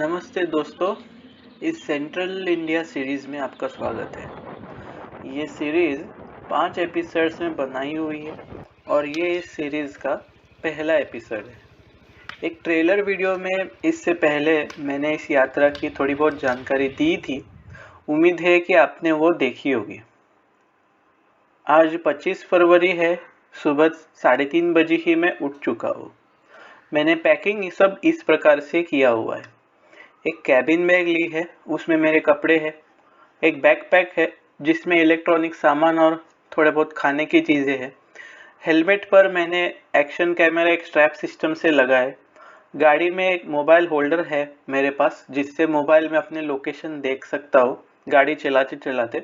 नमस्ते दोस्तों, इस सेंट्रल इंडिया सीरीज़ में आपका स्वागत है। ये सीरीज़ 5 एपिसोड्स में बनाई हुई है और ये इस सीरीज़ का पहला एपिसोड है। एक ट्रेलर वीडियो में इससे पहले मैंने इस यात्रा की थोड़ी बहुत जानकारी दी थी। उम्मीद है कि आपने वो देखी होगी। आज 25 फरवरी है, सुबह 3:30 बजे ही मैं उठ चुका हूँ। मैंने पैकिंग सब इस प्रकार से किया हुआ है। एक कैबिन बैग ली है, उसमें मेरे कपड़े हैं। एक बैकपैक है जिसमें इलेक्ट्रॉनिक सामान और थोड़े बहुत खाने की चीज़ें हैं। हेलमेट पर मैंने एक्शन कैमरा एक स्ट्रैप सिस्टम से लगा है। गाड़ी में एक मोबाइल होल्डर है मेरे पास, जिससे मोबाइल में अपने लोकेशन देख सकता हूँ गाड़ी चलाते चलाते।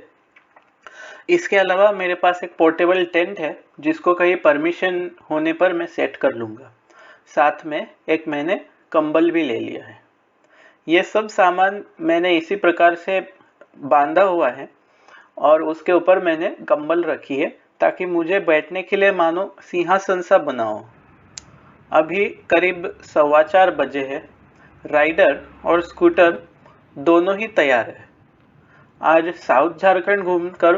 इसके अलावा मेरे पास एक पोर्टेबल टेंट है जिसको कहीं परमिशन होने पर मैं सेट कर लूँगा। साथ में एक मैंने कंबल भी ले लिया है। ये सब सामान मैंने इसी प्रकार से बांधा हुआ है और उसके ऊपर मैंने कंबल रखी है ताकि मुझे बैठने के लिए मानो सिंहासन सा बना हो। अभी करीब 4:15 बजे है। राइडर और स्कूटर दोनों ही तैयार है। आज साउथ झारखंड घूमकर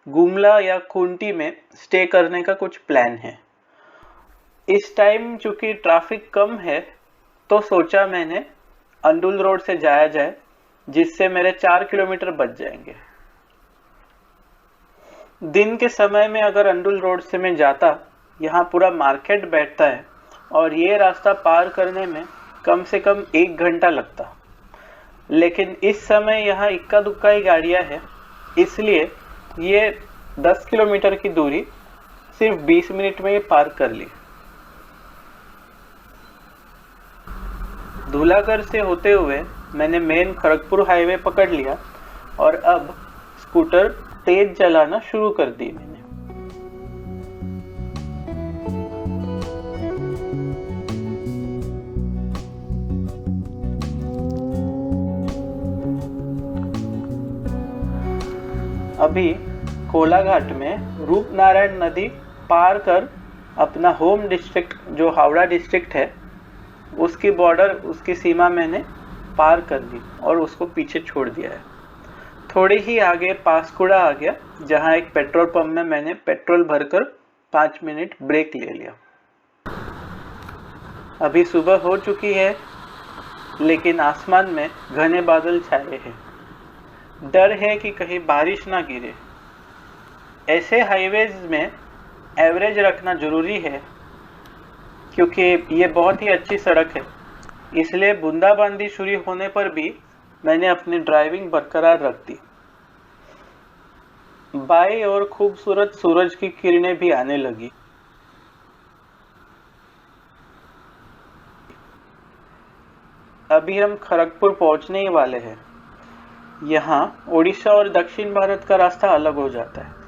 गुमला या खूंटी में स्टे करने का कुछ प्लान है। इस टाइम चूंकि ट्रैफिक कम है तो सोचा मैंने अंडुल रोड से जाया जाए, जिससे मेरे 4 किलोमीटर बच जाएंगे। दिन के समय में अगर अंडुल रोड से मैं जाता, यहाँ पूरा मार्केट बैठता है और ये रास्ता पार करने में कम से कम 1 घंटा लगता। लेकिन इस समय यहाँ इक्का दुक्का ही गाड़ियाँ हैं, इसलिए ये 10 किलोमीटर की दूरी सिर्फ 20 मिनट में ही पार कर ली। धूलागढ़ से होते हुए मैंने मेन खड़गपुर हाईवे पकड़ लिया और अब स्कूटर तेज चलाना शुरू कर दी मैंने। अभी कोलाघाट में रूपनारायण नदी पार कर अपना होम डिस्ट्रिक्ट जो हावड़ा डिस्ट्रिक्ट है उसकी बॉर्डर, उसकी सीमा मैंने पार कर ली और उसको पीछे छोड़ दिया है। थोड़ी ही आगे पासकुड़ा आ गया, जहाँ एक पेट्रोल पंप में मैंने पेट्रोल भरकर 5 मिनट ब्रेक ले लिया। अभी सुबह हो चुकी है, लेकिन आसमान में घने बादल छाए हैं। डर है कि कहीं बारिश ना गिरे। ऐसे हाईवेज में एवरेज रखना जरूरी है, क्योंकि ये बहुत ही अच्छी सड़क है। इसलिए बूंदाबांदी शुरू होने पर भी मैंने अपनी ड्राइविंग बरकरार रख दी। बाएं ओर खूबसूरत सूरज की किरणें भी आने लगी। अभी हम खड़गपुर पहुंचने ही वाले हैं। यहाँ ओडिशा और दक्षिण भारत का रास्ता अलग हो जाता है।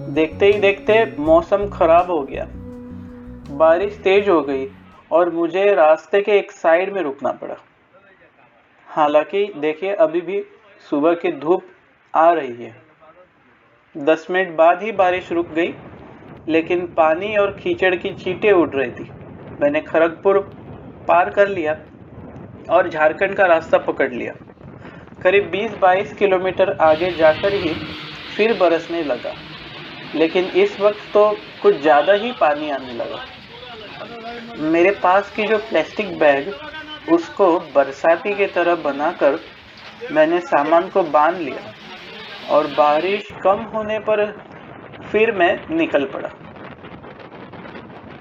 देखते ही देखते मौसम खराब हो गया। बारिश तेज हो गई और मुझे रास्ते के एक साइड में रुकना पड़ा। हालांकि देखिए, अभी भी सुबह की धूप आ रही है। 10 मिनट बाद ही बारिश रुक गई, लेकिन पानी और कीचड़ की छींटें उड़ रही थी। मैंने खड़गपुर पार कर लिया और झारखंड का रास्ता पकड़ लिया। करीब 20-22 किलोमीटर आगे जाकर ही फिर बरसने लगा, लेकिन इस वक्त तो कुछ ज़्यादा ही पानी आने लगा। मेरे पास की जो प्लास्टिक बैग, उसको बरसाती की तरह बनाकर मैंने सामान को बांध लिया और बारिश कम होने पर फिर मैं निकल पड़ा।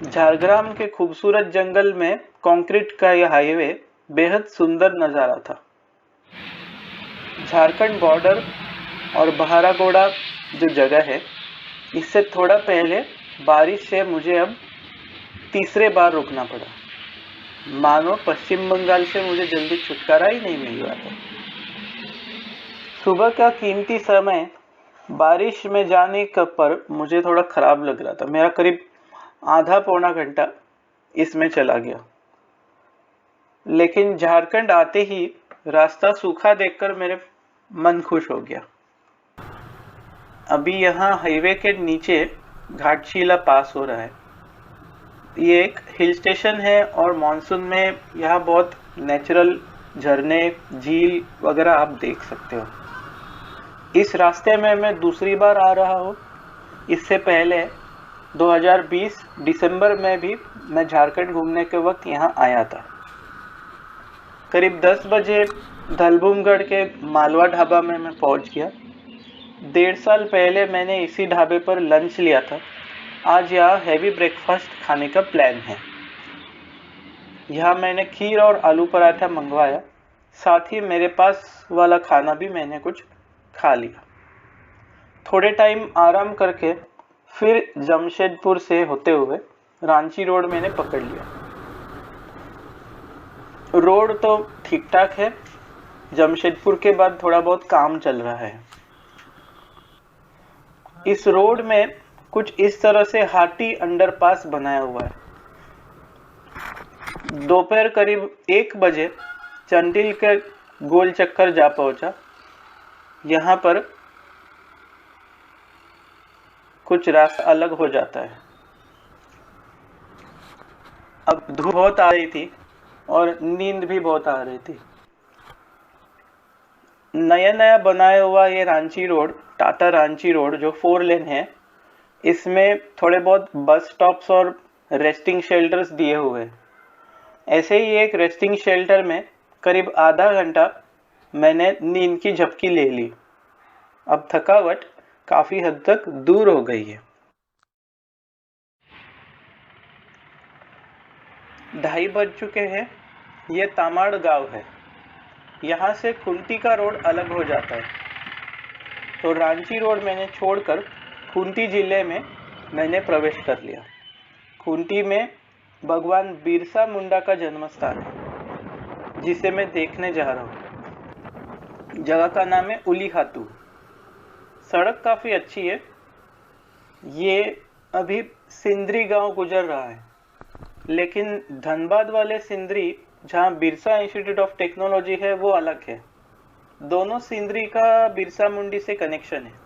झारग्राम के खूबसूरत जंगल में कंक्रीट का यह हाईवे बेहद सुंदर नज़ारा था। झारखंड बॉर्डर और बहारागोड़ा जो जगह है, इससे थोड़ा पहले बारिश से मुझे अब तीसरे बार रुकना पड़ा। मानो पश्चिम बंगाल से मुझे जल्दी छुटकारा ही नहीं मिल रहा था। सुबह का कीमती समय बारिश में जाने पर मुझे थोड़ा ख़राब लग रहा था। मेरा करीब आधा पौना घंटा इसमें चला गया, लेकिन झारखंड आते ही रास्ता सूखा देखकर मेरे मन खुश हो गया। अभी यहाँ हाईवे के नीचे घाटशिला पास हो रहा है। ये एक हिल स्टेशन है और मानसून में यहाँ बहुत नेचुरल झरने, झील वगैरह आप देख सकते हो। इस रास्ते में मैं दूसरी बार आ रहा हूँ। इससे पहले 2020 दिसंबर में भी मैं झारखंड घूमने के वक्त यहाँ आया था। करीब 10 बजे दलभूमगढ़ के मालवा ढाबा में मैं पहुँच गया। 1.5 साल पहले मैंने इसी ढाबे पर लंच लिया था। आज यहाँ हैवी ब्रेकफास्ट खाने का प्लान है। यहाँ मैंने खीर और आलू पराठा मंगवाया, साथ ही मेरे पास वाला खाना भी मैंने कुछ खा लिया। थोड़े टाइम आराम करके फिर जमशेदपुर से होते हुए रांची रोड मैंने पकड़ लिया। रोड तो ठीक ठाक है। जमशेदपुर के बाद थोड़ा बहुत काम चल रहा है। इस रोड में कुछ इस तरह से हाटी अंडरपास बनाया हुआ है। दोपहर करीब 1 बजे चंटिल के गोल चक्कर जा पहुंचा। यहाँ पर कुछ रास्ता अलग हो जाता है। अब धूप बहुत आ रही थी और नींद भी बहुत आ रही थी। नया नया बनाया हुआ ये रांची रोड, टाटा रांची रोड जो 4 लेन है, इसमें थोड़े बहुत बस स्टॉप्स और रेस्टिंग शेल्टर्स दिए हुए हैं। ऐसे ही एक रेस्टिंग शेल्टर में करीब आधा घंटा मैंने नींद की झपकी ले ली। अब थकावट काफ़ी हद तक दूर हो गई है। 2:30 बज चुके हैं। ये तामाड़ गांव है। यहाँ से खुंटी का रोड अलग हो जाता है, तो रांची रोड मैंने छोड़कर खुंटी जिले में मैंने प्रवेश कर लिया। खुंटी में भगवान बिरसा मुंडा का जन्म स्थान है, जिसे मैं देखने जा रहा हूँ। जगह का नाम है उलीहातू। सड़क काफ़ी अच्छी है। ये अभी सिंदरी गांव गुजर रहा है, लेकिन धनबाद वाले सिंदरी जहाँ बिरसा इंस्टीट्यूट ऑफ टेक्नोलॉजी है वो अलग है। दोनों सिंदरी का बिरसा मुंडी से कनेक्शन है।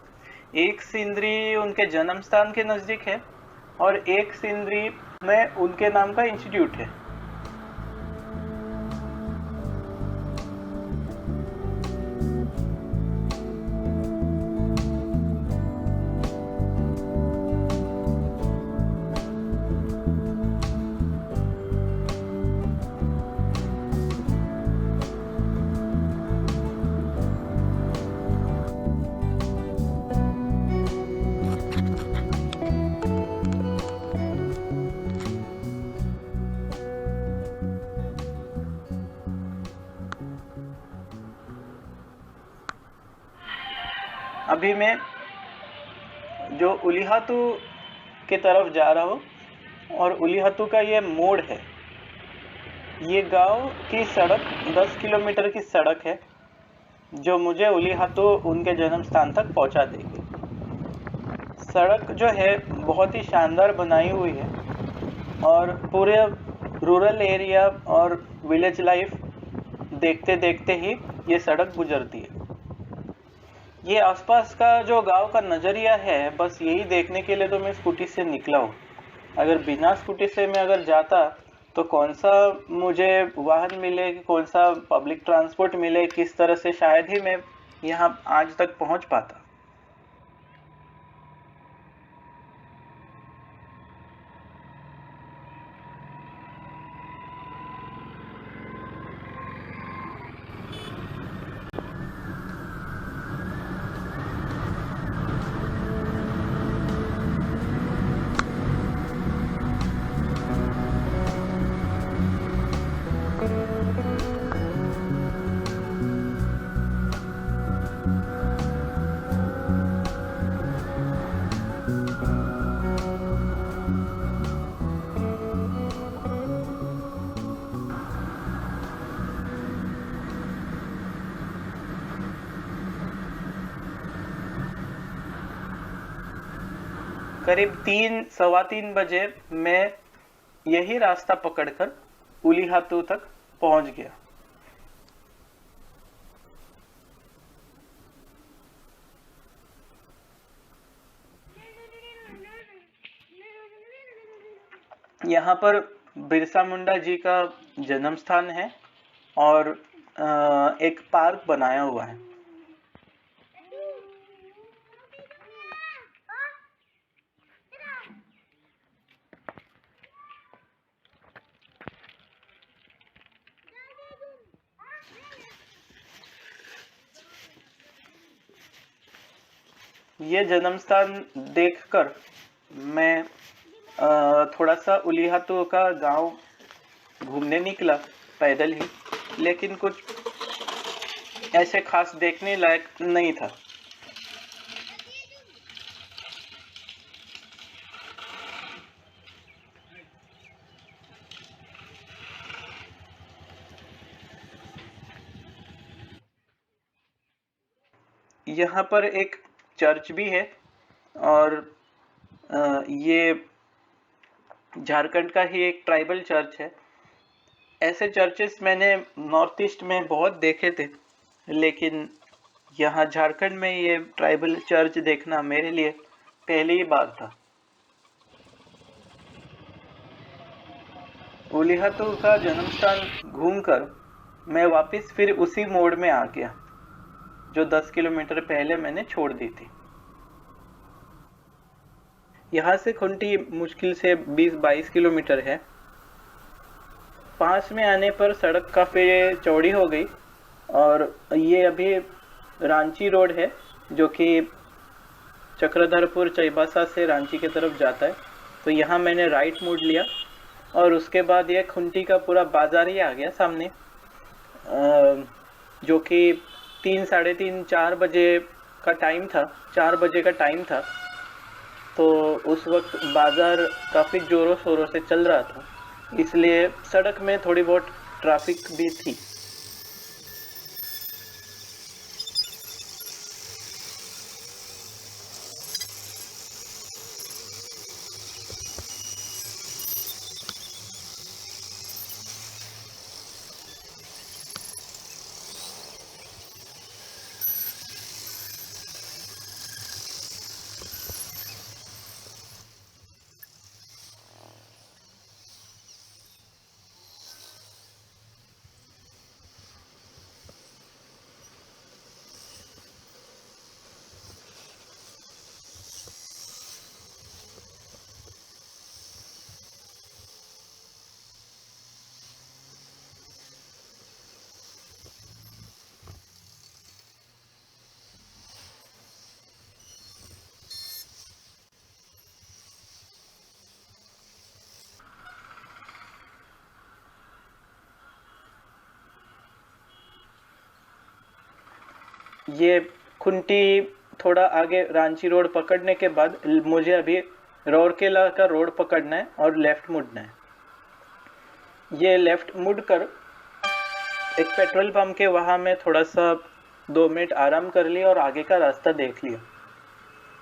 एक सिंदरी उनके जन्म स्थान के नज़दीक है और एक सिंदरी में उनके नाम का इंस्टीट्यूट है। अभी मैं जो उलीहातू के तरफ जा रहा हूँ और उलीहातू का ये मोड़ है। ये गांव की सड़क 10 किलोमीटर की सड़क है जो मुझे उलीहातू उनके जन्म स्थान तक पहुंचा देगी। सड़क जो है बहुत ही शानदार बनाई हुई है और पूरे रूरल एरिया और विलेज लाइफ देखते देखते ही ये सड़क गुजरती है। ये आसपास का जो गांव का नज़रिया है, बस यही देखने के लिए तो मैं स्कूटी से निकला हूँ। अगर बिना स्कूटी से मैं अगर जाता तो कौन सा मुझे वाहन मिले, कौन सा पब्लिक ट्रांसपोर्ट मिले, किस तरह से शायद ही मैं यहाँ आज तक पहुँच पाता। करीब 3 सवा 3 बजे मैं यही रास्ता पकड़कर उलीहातू तक पहुंच गया। यहाँ पर बिरसा मुंडा जी का जन्म स्थान है और एक पार्क बनाया हुआ है। ये जन्म स्थान देखकर मैं थोड़ा सा उलीहातू का गांव घूमने निकला पैदल ही, लेकिन कुछ ऐसे खास देखने लायक नहीं था। यहाँ पर एक चर्च भी है और ये झारखंड का ही एक ट्राइबल चर्च है। ऐसे चर्चेस मैंने नॉर्थ ईस्ट में बहुत देखे थे, लेकिन यहाँ झारखंड में ये ट्राइबल चर्च देखना मेरे लिए पहली बार था। उलीहातू का जन्म स्थान घूमकर मैं वापस फिर उसी मोड़ में आ गया जो 10 किलोमीटर पहले मैंने छोड़ दी थी। यहाँ से खुंटी मुश्किल से 20-22 किलोमीटर है। पास में आने पर सड़क काफ़ी चौड़ी हो गई और ये अभी रांची रोड है जो कि चक्रधरपुर चाईबासा से रांची की तरफ जाता है। तो यहाँ मैंने राइट मोड़ लिया और उसके बाद ये खुंटी का पूरा बाजार ही आ गया सामने, जो कि 3-3:30-4 बजे का टाइम था। 4 बजे का टाइम था, तो उस वक्त बाज़ार काफ़ी ज़ोरों शोरों से चल रहा था, इसलिए सड़क में थोड़ी बहुत ट्रैफिक भी थी। ये खुंटी थोड़ा आगे रांची रोड पकड़ने के बाद मुझे अभी राउरकेला का रोड पकड़ना है और लेफ्ट मुड़ना है। ये लेफ्ट मुड़कर एक पेट्रोल पंप के वहाँ मैं थोड़ा सा 2 मिनट आराम कर लिया और आगे का रास्ता देख लिया।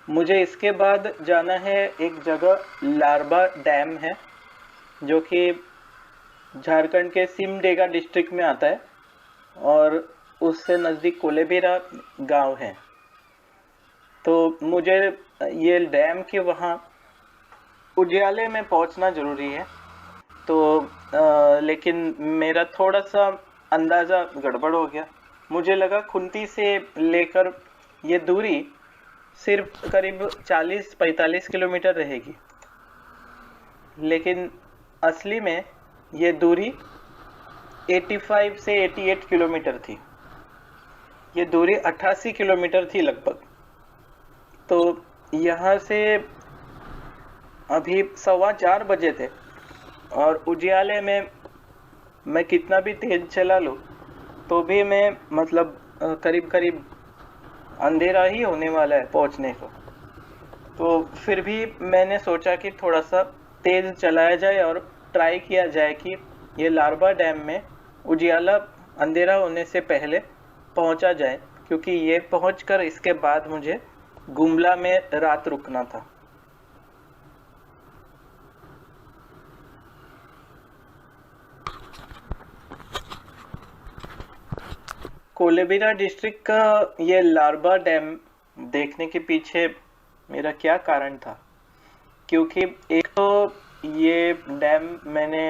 मुझे इसके बाद जाना है एक जगह, लारबा डैम है जो कि झारखंड के सिमडेगा डिस्ट्रिक्ट में आता है और उससे नज़दीक कोलेबिरा गांव है। तो मुझे ये डैम के वहाँ उजियाले में पहुँचना ज़रूरी है। तो लेकिन मेरा थोड़ा सा अंदाज़ा गड़बड़ हो गया। मुझे लगा खुंटी से लेकर ये दूरी सिर्फ करीब 40-45 किलोमीटर रहेगी, लेकिन असली में ये दूरी 85 से 88 किलोमीटर थी। ये दूरी 88 किलोमीटर थी लगभग। तो यहाँ से अभी 3:15 बजे थे और उजियाले में मैं कितना भी तेज चला लूँ तो भी मैं मतलब करीब करीब अंधेरा ही होने वाला है पहुँचने को। तो फिर भी मैंने सोचा कि थोड़ा सा तेज़ चलाया जाए और ट्राई किया जाए कि ये लारबा डैम में उजियाला अंधेरा होने से पहले पहुंचा जाए, क्योंकि ये पहुंचकर इसके बाद मुझे गुमला में रात रुकना था। कोलेबिरा डिस्ट्रिक्ट का ये लारबा डैम देखने के पीछे मेरा क्या कारण था, क्योंकि एक तो ये डैम मैंने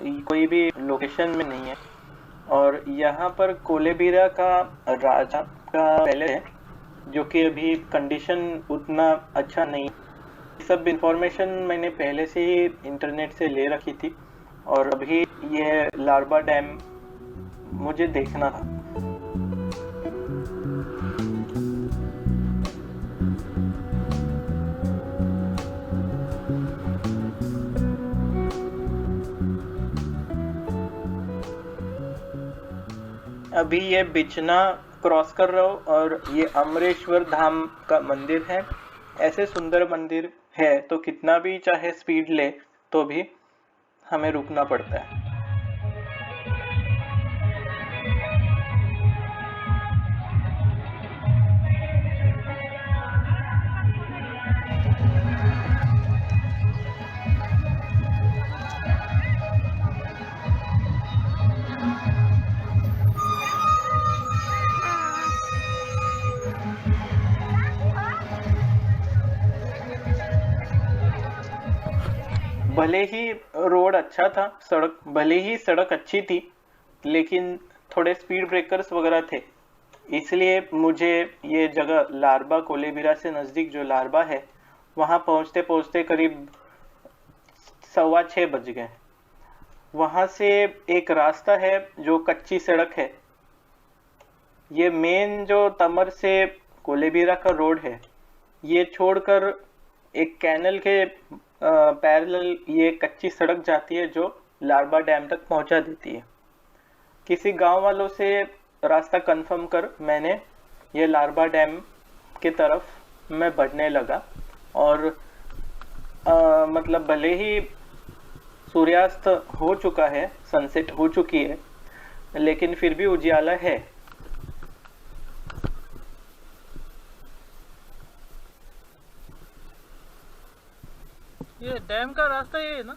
कोई भी लोकेशन में नहीं है, और यहाँ पर कोलेबिरा का राजा का पहले है, जो कि अभी कंडीशन उतना अच्छा नहीं। सब इंफॉर्मेशन मैंने पहले से ही इंटरनेट से ले रखी थी, और अभी ये लारबा डैम मुझे देखना था। अभी ये बिचना क्रॉस कर रहा हूँ, और ये अमरेश्वर धाम का मंदिर है। ऐसे सुंदर मंदिर है तो कितना भी चाहे स्पीड ले तो भी हमें रुकना पड़ता है। भले ही रोड अच्छा था, भले ही सड़क अच्छी थी, लेकिन थोड़े स्पीड ब्रेकर्स वगैरह थे, इसलिए मुझे ये जगह लारबा कोलेबिरा से नज़दीक जो लारबा है वहाँ पहुँचते पहुँचते करीब 6:15 बज गए। वहाँ से एक रास्ता है जो कच्ची सड़क है। ये मेन जो तमर से कोलेबिरा का रोड है, ये छोड़कर एक कैनल के पैरेलल ये कच्ची सड़क जाती है जो लारबा डैम तक पहुंचा देती है। किसी गांव वालों से रास्ता कंफर्म कर मैंने ये लारबा डैम के तरफ मैं बढ़ने लगा, और मतलब भले ही सूर्यास्त हो चुका है, सनसेट हो चुकी है, लेकिन फिर भी उजियाला है। ये डैम का रास्ता ये है ना?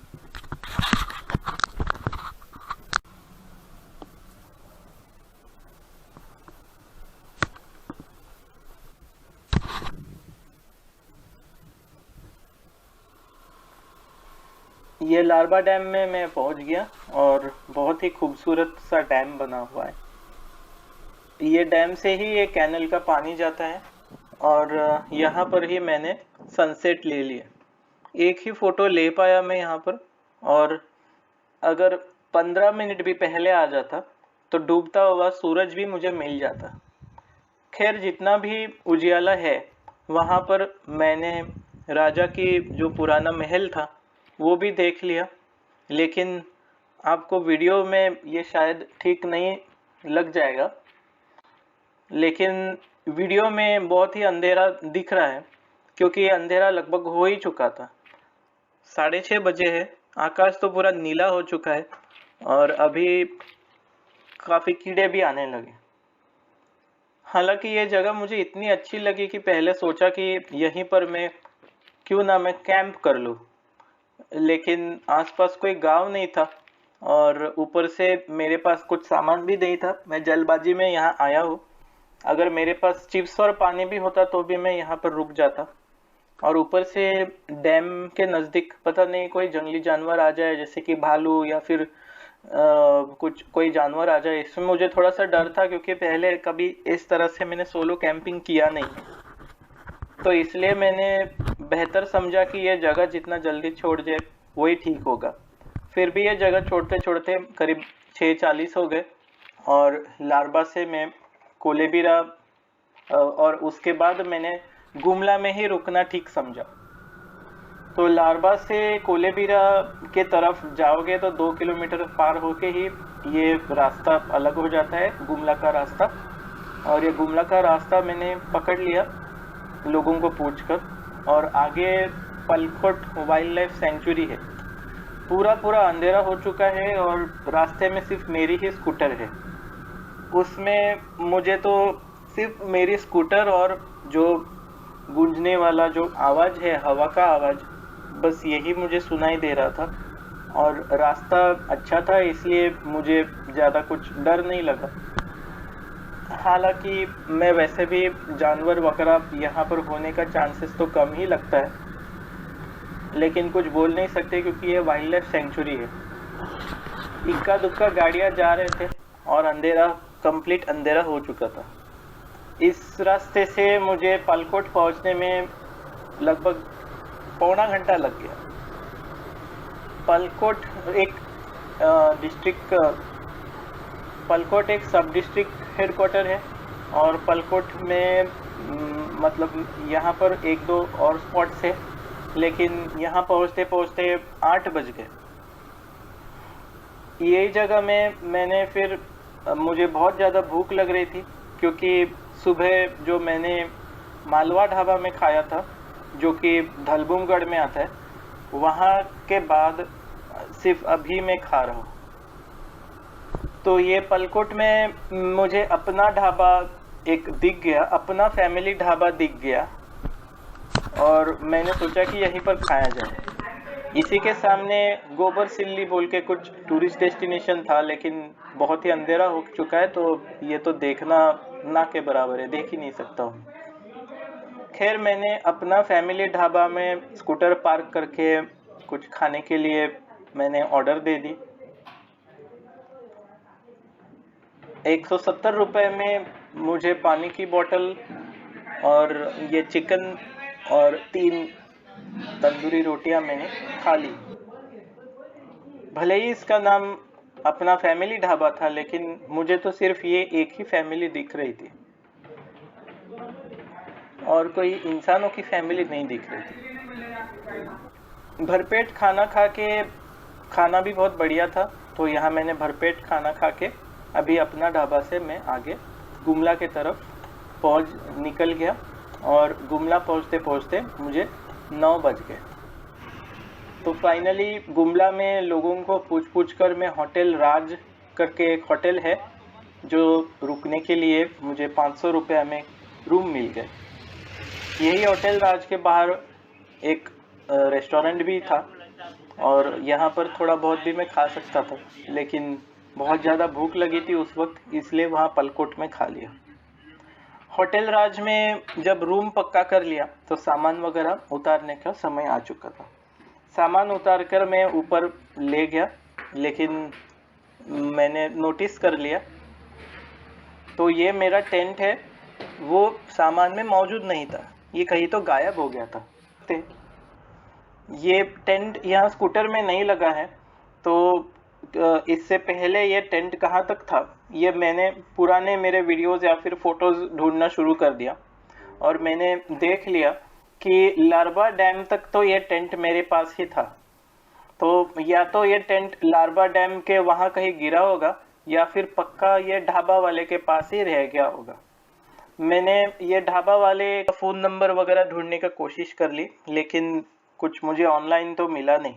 ये लारबा डैम में मैं पहुंच गया, और बहुत ही खूबसूरत सा डैम बना हुआ है। ये डैम से ही ये कैनल का पानी जाता है, और यहाँ पर ही मैंने सनसेट ले लिया। एक ही फोटो ले पाया मैं यहाँ पर, और अगर 15 मिनट भी पहले आ जाता तो डूबता हुआ सूरज भी मुझे मिल जाता। खैर, जितना भी उजियाला है, वहाँ पर मैंने राजा की जो पुराना महल था वो भी देख लिया, लेकिन आपको वीडियो में ये शायद ठीक नहीं लग जाएगा, लेकिन वीडियो में बहुत ही अंधेरा दिख रहा है, क्योंकि ये अंधेरा लगभग हो ही चुका था। 6:30 बजे है, आकाश तो पूरा नीला हो चुका है, और अभी काफ़ी कीड़े भी आने लगे। हालांकि ये जगह मुझे इतनी अच्छी लगी कि पहले सोचा कि यहीं पर मैं क्यों ना मैं कैंप कर लूँ, लेकिन आसपास कोई गांव नहीं था, और ऊपर से मेरे पास कुछ सामान भी नहीं था। मैं जल्दबाजी में यहाँ आया हूँ। अगर मेरे पास चिप्स और पानी भी होता तो भी मैं यहाँ पर रुक जाता, और ऊपर से डैम के नज़दीक पता नहीं कोई जंगली जानवर आ जाए, जैसे कि भालू या फिर कोई जानवर आ जाए, इसमें मुझे थोड़ा सा डर था, क्योंकि पहले कभी इस तरह से मैंने सोलो कैंपिंग किया नहीं, तो इसलिए मैंने बेहतर समझा कि ये जगह जितना जल्दी छोड़ जाए वही ठीक होगा। फिर भी ये जगह छोड़ते छोड़ते करीब 6:40 हो गए, और लारबा से मैं कोलेबिरा और उसके बाद मैंने गुमला में ही रुकना ठीक समझा। तो लारबा से कोलेबिरा के तरफ जाओगे तो 2 किलोमीटर पार होके ही ये रास्ता अलग हो जाता है, गुमला का रास्ता। और ये गुमला का रास्ता मैंने पकड़ लिया लोगों को पूछकर, और आगे पलखोट वाइल्ड लाइफ सेंचुरी है। पूरा अंधेरा हो चुका है, और रास्ते में सिर्फ मेरी ही स्कूटर है। उसमें मुझे तो सिर्फ मेरी स्कूटर और जो गूंजने वाला जो आवाज़ है, हवा का आवाज़, बस यही मुझे सुनाई दे रहा था। और रास्ता अच्छा था, इसलिए मुझे ज़्यादा कुछ डर नहीं लगा। हालांकि मैं वैसे भी जानवर वगैरह यहाँ पर होने का चांसेस तो कम ही लगता है, लेकिन कुछ बोल नहीं सकते क्योंकि ये वाइल्ड लाइफ सेंचुरी है। इक्का दुक्का गाड़ियाँ जा रहे थे और अंधेरा, कंप्लीट अंधेरा हो चुका था। इस रास्ते से मुझे पलकोट पहुँचने में लगभग पौना घंटा लग गया। पलकोट एक डिस्ट्रिक्ट पलकोट एक सब डिस्ट्रिक्ट हेडक्वार्टर है और पलकोट में मतलब यहाँ पर एक दो और स्पॉट्स है, लेकिन यहाँ पहुँचते पहुँचते 8 बज गए। यही जगह में मैंने फिर मुझे बहुत ज़्यादा भूख लग रही थी क्योंकि सुबह जो मैंने मालवा ढाबा में खाया था जो कि धलबुमगढ़ में आता है, वहाँ के बाद सिर्फ अभी मैं खा रहा हूँ। तो ये पलकोट में मुझे अपना ढाबा एक दिख गया, अपना फैमिली ढाबा दिख गया और मैंने सोचा कि यहीं पर खाया जाए। इसी के सामने गोबर सिल्ली बोल के कुछ टूरिस्ट डेस्टिनेशन था, लेकिन बहुत ही अंधेरा हो चुका है तो ये तो देखना ना के बराबर है, देख ही नहीं सकता हूँ। खैर मैंने अपना फैमिली ढाबा में स्कूटर पार्क करके कुछ खाने के लिए मैंने ऑर्डर दे दी। 170 रुपये में मुझे पानी की बोतल और ये चिकन और 3 तंदूरी रोटियां मैंने खा ली। भले ही इसका नाम अपना फैमिली ढाबा था, लेकिन मुझे तो सिर्फ ये एक ही फैमिली दिख रही थी और कोई इंसानों की फैमिली नहीं दिख रही थी। भरपेट खाना खा के, खाना भी बहुत बढ़िया था, तो यहाँ मैंने भरपेट खाना खा के अभी अपना ढाबा से मैं आगे गुमला के तरफ निकल गया और गुमला पहुँचते पहुँचते मुझे 9 बज गए। तो फाइनली गुमला में लोगों को पूछ कर मैं होटल राज करके एक होटल है जो रुकने के लिए मुझे 500 रुपये में रूम मिल गए। यही होटल राज के बाहर एक रेस्टोरेंट भी था और यहाँ पर थोड़ा बहुत भी मैं खा सकता था, लेकिन बहुत ज़्यादा भूख लगी थी उस वक्त, इसलिए वहाँ पलकोट में खा लिया। होटल राज में जब रूम पक्का कर लिया तो सामान वगैरह उतारने का समय आ चुका था। सामान उतार कर मैं ऊपर ले गया, लेकिन मैंने नोटिस कर लिया तो ये मेरा टेंट है वो सामान में मौजूद नहीं था, ये कहीं तो गायब हो गया था। ये टेंट यहाँ स्कूटर में नहीं लगा है, तो इससे पहले ये टेंट कहाँ तक था ये मैंने पुराने मेरे वीडियोस या फिर फोटोज ढूंढना शुरू कर दिया और मैंने देख लिया कि लारबा डैम तक तो ये टेंट मेरे पास ही था। तो या तो ये टेंट लारबा डैम के वहाँ कहीं गिरा होगा या फिर पक्का ये ढाबा वाले के पास ही रह गया होगा। मैंने ये ढाबा वाले का फ़ोन नंबर वगैरह ढूंढने का कोशिश कर ली, लेकिन कुछ मुझे ऑनलाइन तो मिला नहीं।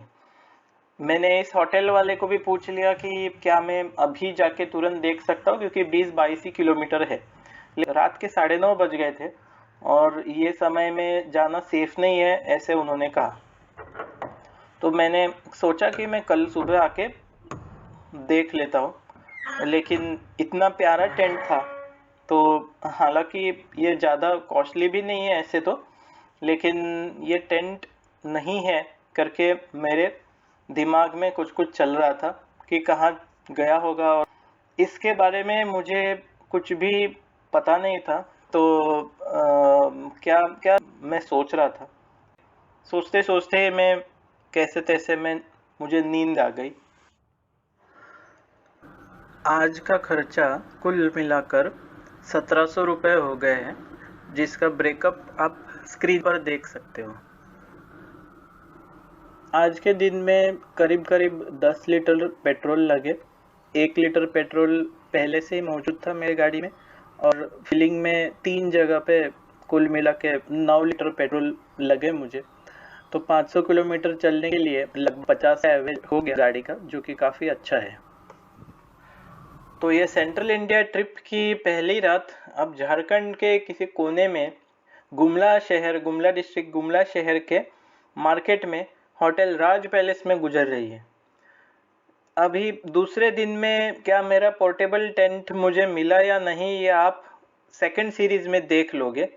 मैंने इस होटल वाले को भी पूछ लिया कि क्या मैं अभी जाके तुरंत देख सकता हूँ, क्योंकि 20-22 ही किलोमीटर है। रात के 9:30 बज गए थे और ये समय में जाना सेफ नहीं है, ऐसे उन्होंने कहा। तो मैंने सोचा कि मैं कल सुबह आके देख लेता हूँ, लेकिन इतना प्यारा टेंट था, तो हालांकि ये ज़्यादा कॉस्टली भी नहीं है ऐसे तो, लेकिन ये टेंट नहीं है करके मेरे दिमाग में कुछ कुछ चल रहा था कि कहाँ गया होगा और इसके बारे में मुझे कुछ भी पता नहीं था। तो क्या क्या मैं सोच रहा था, सोचते सोचते मैं कैसे तैसे मुझे नींद आ गई। आज का खर्चा कुल मिलाकर 1700 रुपये हो गए हैं, जिसका ब्रेकअप आप स्क्रीन पर देख सकते हो। आज के दिन में करीब करीब 10 लीटर पेट्रोल लगे। 1 लीटर पेट्रोल पहले से ही मौजूद था मेरी गाड़ी में और फिलिंग में 3 जगह पे कुल मिला के 9 लीटर पेट्रोल लगे मुझे। तो 500 किलोमीटर चलने के लिए लगभग 50 एवरेज हो गया गाड़ी का, जो कि काफ़ी अच्छा है। तो ये सेंट्रल इंडिया ट्रिप की पहली रात अब झारखंड के किसी कोने में गुमला डिस्ट्रिक्ट गुमला शहर के मार्केट में होटल राज पैलेस में गुजर रही है। अभी दूसरे दिन में क्या मेरा पोर्टेबल टेंट मुझे मिला या नहीं, ये आप सेकंड सीरीज में देख लोगे।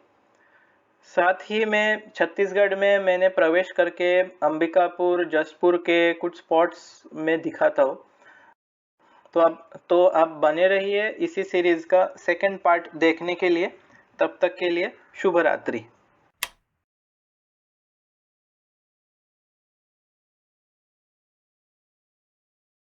साथ ही मैं छत्तीसगढ़ में मैंने प्रवेश करके अंबिकापुर, जसपुर के कुछ स्पॉट्स में दिखाता हूँ। तो आप बने रहिए इसी सीरीज का सेकंड पार्ट देखने के लिए। तब तक के लिए शुभ रात्रि।